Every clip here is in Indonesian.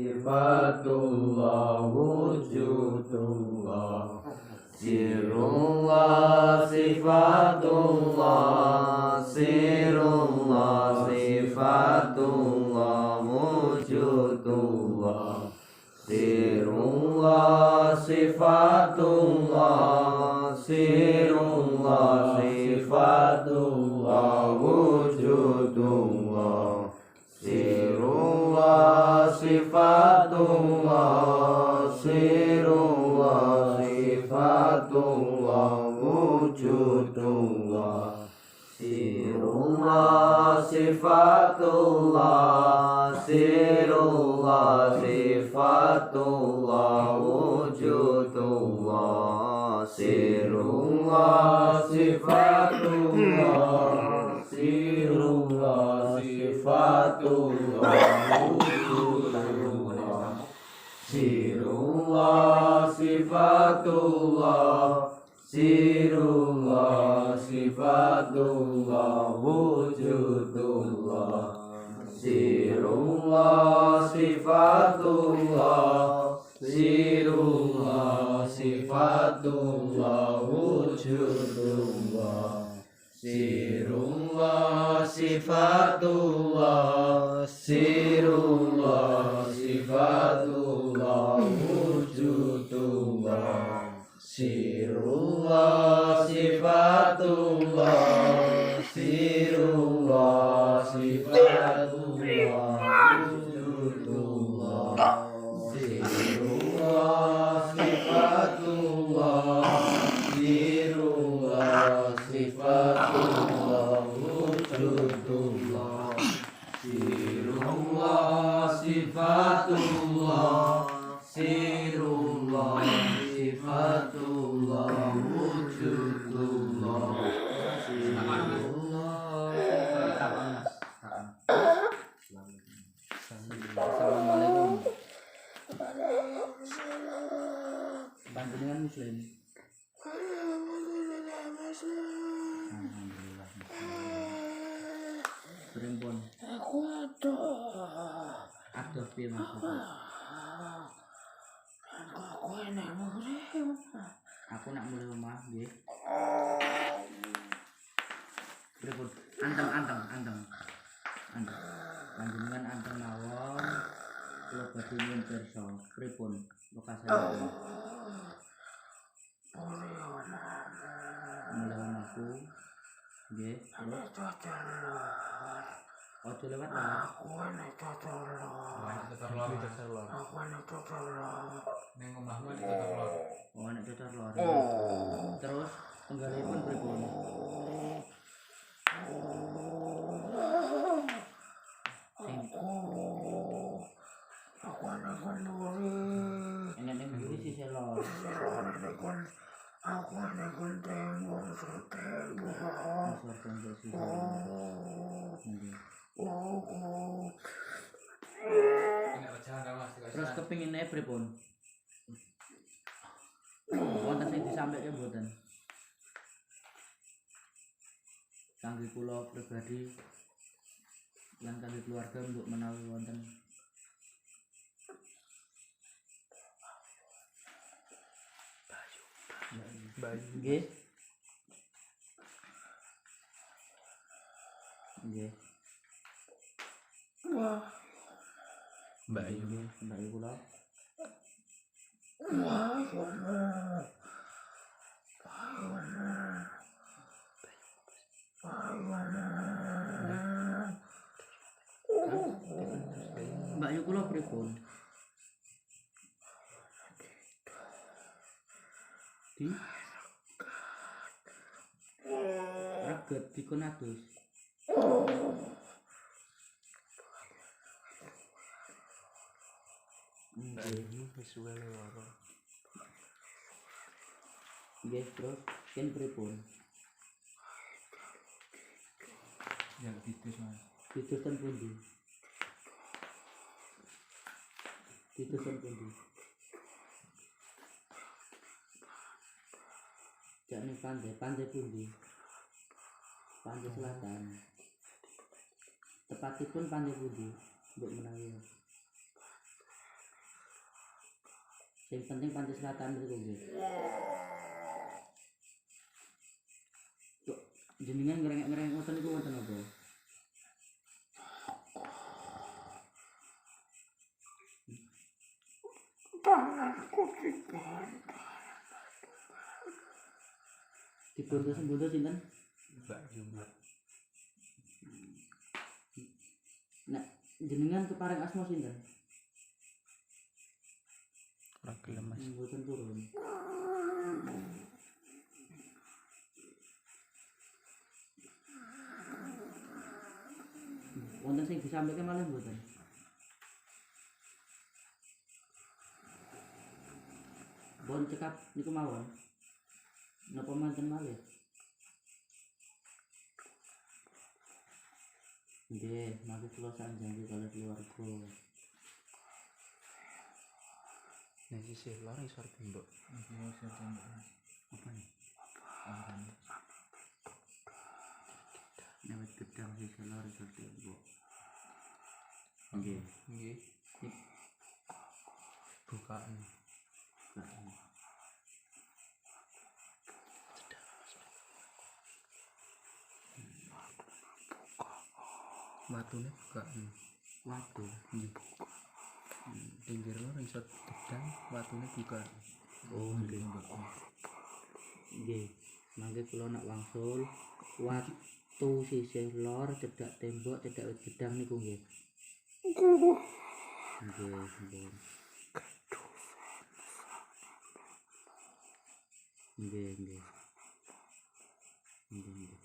sifatullah wujudullah sirullah sifatullah sirullah sifatullah wujudullah sirullah sifatullah sirullah sifatullah wujudullah sirullah sifatullah sirullah sifatullah wujudullah sirullah sifatullah sirullah sifatullah wujudullah sirullah sifatullah sirullah sifatullah wujudullah sirullah sifatullah sirullah sifatullah wujudullah sirullah sifatullah sirullah sifatullah wujudullah sirullah sifatullah sirullah sifatullah wujudullah sirullah sifatullah sirullah sifatullah wujudullah sirullah sifatullah sirullah sifatullah wujudullah sirullah sifatullah sirullah sifatullah wujudullah Assalamualaikum. Panjenengan muslim. Alhamdulillah. Pripun? Aku Aduh piye maksudnya? Aku enak murid. Aku nak mulai rumah nggih. Pripun? Anteng. Panjenengan anteng mawon. Kula badhe nyuwun pirsa. Pripun lokasine? Mulai aku. Nggih. Ojo lewat lah. Aku enak cocok. Neng omahmu di Cocok Lor. Oh, nek cocok lor. Terus tenggalipun pripun? Aku enak kenduri. Enek ning mburi sisih lor. Aku enak tembok setembok. Masuk tembok sisih. Nggih. Enak rejahan ta Mas. Terus kepingine pripun? Wonten sing disampaikan mboten? Kangge kula pribadi lan kangge keluarga mbok menawi wonten nggih. Nggih. Mbak Ayu kula. Mbak Ayu kula pripun? Di reget dikon adus. Nggih, terus ken pripun? Yang titus Mas. Titus ten pundi? Titus ten pundi? Jakne pantai pundi? Pantai Selatan. Tepatipun pantai pundi? Mbok menawi. Yang penting pantai selatan itu nggih. Kok jenengan ngerengek-ngerengek ngoten niku wonten apa? Tanganku dibuntu. Dibuntu sinten? Mbak Jumlah. Nek jenengan kepareng asma sinten? Ora gelem Mas. Mboten turun. Wonten sing disampaikan malah mboten. Bon cekap niku mawon. Napa manten malih? Nggih, mangke kula sanjanji kalih keluarga. Nek sisih lor isor tembok. Iki wis tembok. Apa nih? Angkan. Newet gedang sing selor iso tembok. Nggih. Nggih. Bukaan. Watune bukaan. Watu. Nggih. Pinggir lor isor gedang, watune bukaan. Oh, nggih. Nggih. Mangke kula nak wangsul watu sisih lor cedhak tembok cedhak wit gedang niku nggih. Nggih, nggih. Nggih, nggih. Nggih.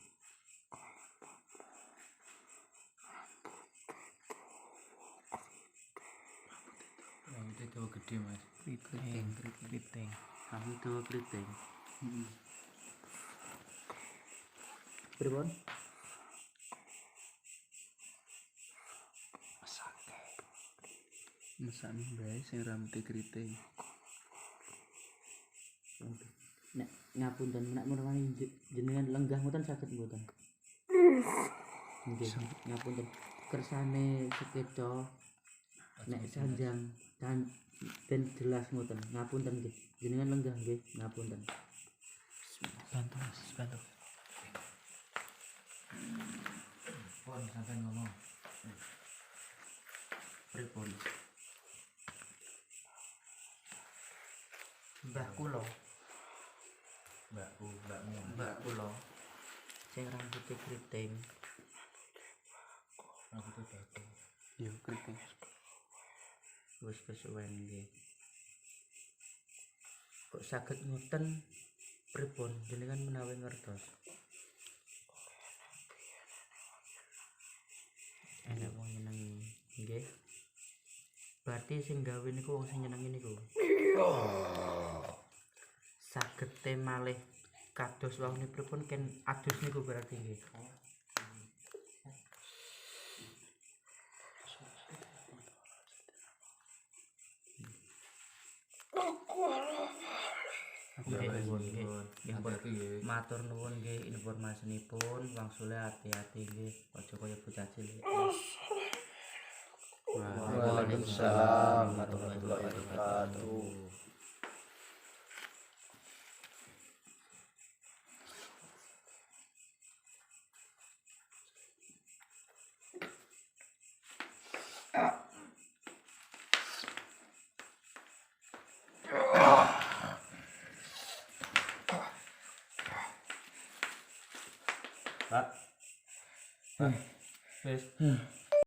Yang itu gede Mas. Kriting. Kami dawa kriting. Pripun? Mesake bae sing rambute kriting. Nek ngapunten nek menawi jenengan lenggah ngoten saged mboten? Nggih, ngapunten. Kersane sekeca nek sanjang dan ben jelas ngoten. Ngapunten nggih. Jenengan lenggah nggih, ngapunten. Bantu Mas, bantu. Pon sampean ngomong. Pripun? Mbah kula, Mbakku, mbakmu. mbak kula sing rambute kriting. Aku tuh baku. Yo kriting. Wis kesuwen nggih. Kok saged ngoten pripun jenengan menawi ngertos? Enak wong nyenengi nggih. Berarti sing gawe niku wong sing nyenengi niku. Saged malih kados wawunipun ken adus niku berarti nggih. Matur nuwun nggih informasinipun, wangsule ati-ati nggih, aja kaya bocah cilik. Waalaikumsalam warahmatullahi wabarakatuh. Pak. Wis.